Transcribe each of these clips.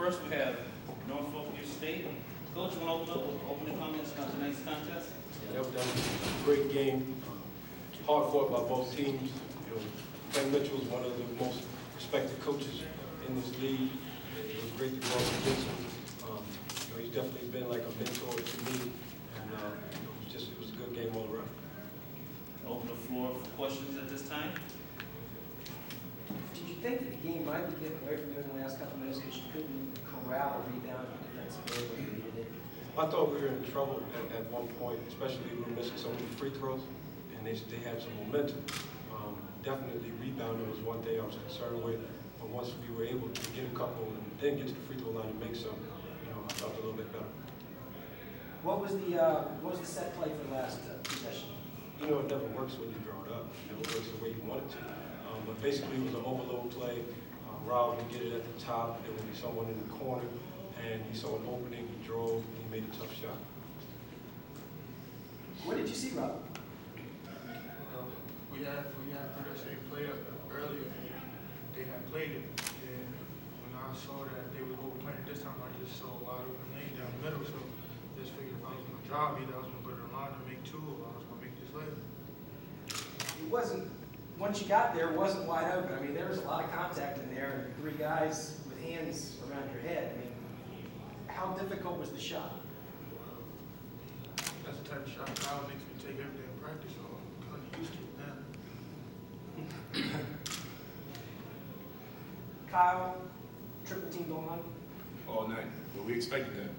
first we have Norfolk State. Coach, you want to open the comments about tonight's contest? Yep, that was a great game. Hard fought by both teams. You know, Ben Mitchell is one of the most respected coaches in this league. It was great to go up against him. You know, he's definitely been like a mentor to me, and it was a good game all around. Open the floor for questions at this time. Did you think that the game might be getting away from you in the last couple of minutes because you couldn't corral a rebound and defensive play when you needed it? I thought we were in trouble at one point, especially we were missing so many free throws, and they had some momentum. Definitely rebounding was one thing I was concerned with, but once we were able to get a couple and then get to the free throw line and make some, you know, I felt a little bit better. What was the set play for the last possession? You know, it never works when you draw it up. It never works the way you want it to. But basically, it was an overload play. Rob would get it at the top. There would be someone in the corner, and he saw an opening. He drove, and he made a tough shot. What did you see, Rob? We had that same play up earlier. They had played it, and when I saw that they were overplaying this time, I just saw a wide open lane down the middle. So just figured if I was going to drive, either I was going to go to the line and make two, or I was going to make this play. It wasn't. Once you got there, it wasn't wide open. I mean, there was a lot of contact in there, and three guys with hands around your head. I mean, how difficult was the shot? That's the type of shot Kyle makes me take every day in practice, so I'm kind of used to it now. Kyle, triple team going on? All night. But we expected that.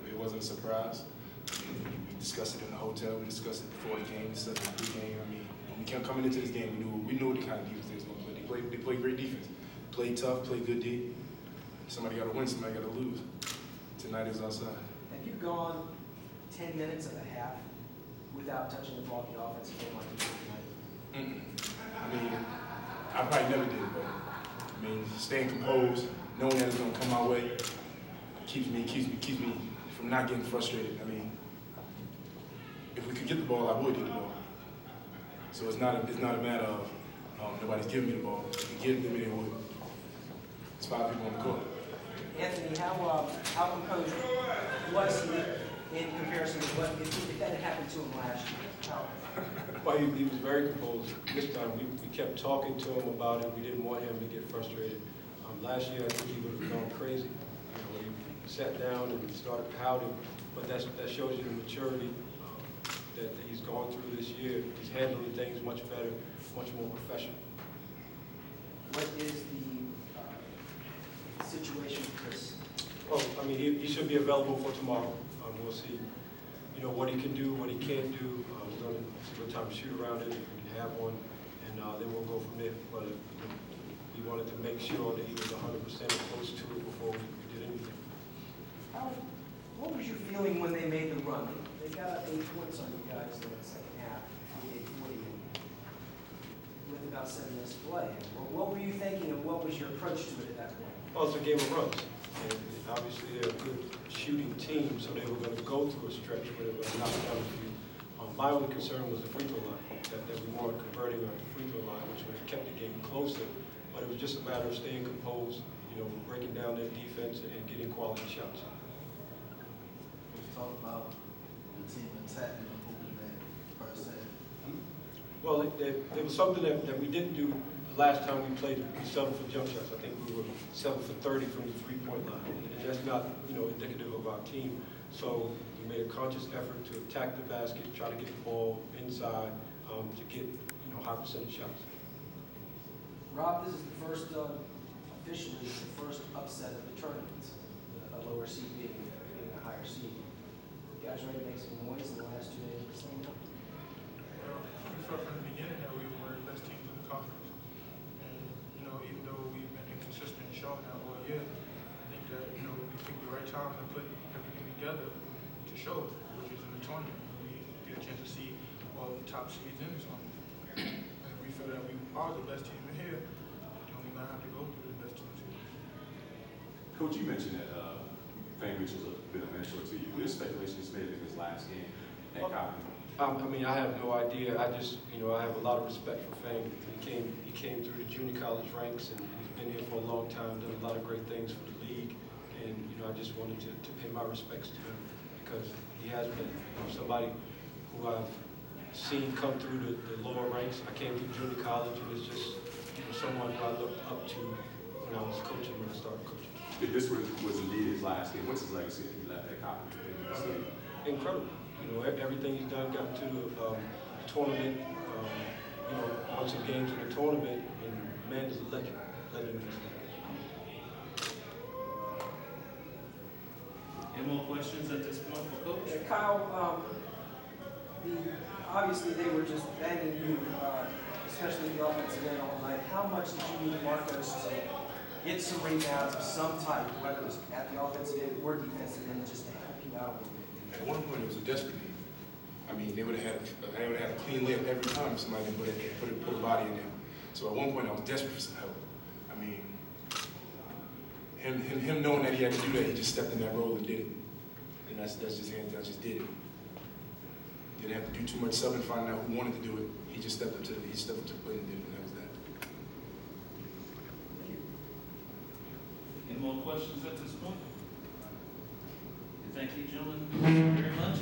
It wasn't a surprise. We discussed it in the hotel. We discussed it before the game, discussed it pre-game. I mean, when we kept coming into this game, we knew what the kind of defense they was going to play. They played great defense. Played tough, played good D. Somebody got to win, somebody got to lose. Tonight is outside. Have you gone 10 minutes of a half without touching the ball in the offensive game like you did tonight? I mean, I probably never did, but I mean, staying composed, knowing that it's going to come my way, keeps me from not getting frustrated. I mean, if we could get the ball, I would get the ball. So it's not a matter of nobody's giving me the ball. If we get it, maybe they would. It's 5 people on the court. Anthony, how composed was he in comparison to what if that had happened to him last year? Well, he was very composed. This time, we kept talking to him about it. We didn't want him to get frustrated. Last year, I think he would have gone crazy. You know, he sat down and started pouting. But that shows you the maturity that he's gone through this year. He's handling things much better, much more professional. What is the situation with Chris? Oh, I mean, he should be available for tomorrow. We'll see, you know, what he can do, what he can't do. We're going to see what type of shoot around it, if we have one, and then we'll go from there. But we wanted to make sure that he was 100% opposed to it before we did anything. What was your feeling when they made the run? They got up 8 points on you guys in the second half, 48-40, with about 7 minutes to play. What were you thinking, and what was your approach to it at that point? Well, it's a game of runs. And obviously, they're a good shooting team, so they were going to go through a stretch where they were knock down a few. My only concern was the free throw line, that we weren't converting on the free throw line, which would have kept the game closer. But it was just a matter of staying composed, you know, breaking down their defense and getting quality shots. Let's talk about the team attacking the movement per se. Well, there was something that we didn't do the last time we played. We settled for jump shots. I think we were 7 for 30 from the three-point line, and that's not, you know, indicative of our team. So we made a conscious effort to attack the basket, try to get the ball inside to get, you know, high percentage shots. Rob, this is the first, officially, the first upset of the tournament, a lower seed being a higher seed. You guys ready to make some noise in the last 2 days of the same time? Well, we felt from the beginning that we were one of the best teams in the conference. And, you know, even though we've been inconsistent and showing that all year, I think that, you know, we picked the right time to put everything together to show, which is in the tournament. We get a chance to see all the top seeds in the tournament. And we feel that we are the best team in here, and we're going to have to go through the best teams here. Coach, you mentioned that Fang Mitchell's been a mentor to you. There's speculation he's made in his last game at Coppin. I mean, I have no idea. I just, you know, I have a lot of respect for Fang. He came through the junior college ranks, and he's been here for a long time, done a lot of great things for the league. And, I just wanted to pay my respects to him because he has been somebody who I've seen come through the lower ranks. I came through junior college and was just someone who I looked up to when I was coaching, when I started coaching. If this was indeed his last game, what's his legacy if he left at Coppin? Incredible. Everything he's done, got to the tournament, won some games in the tournament, and man is a legend. Legend in his league. Any more questions at this point for Coach? Yeah, Kyle, obviously they were just banging you, especially the offensive end all night. How much did you need Marcos to get some rebounds of some type, whether it was at the offensive end or defensive end, just to help you out with it? At one point, it was a desperate need. I mean, they would have had a clean layup every time somebody put a body in there. So at one point, I was desperate for some help. I mean, him knowing that he had to do that, he just stepped in that role and did it. And that's just him. I just did it. Didn't have to do too much subbing, finding out who wanted to do it. He just stepped up to the plate and did it, and that was that. Any more questions at this point? Thank you, gentlemen, very much.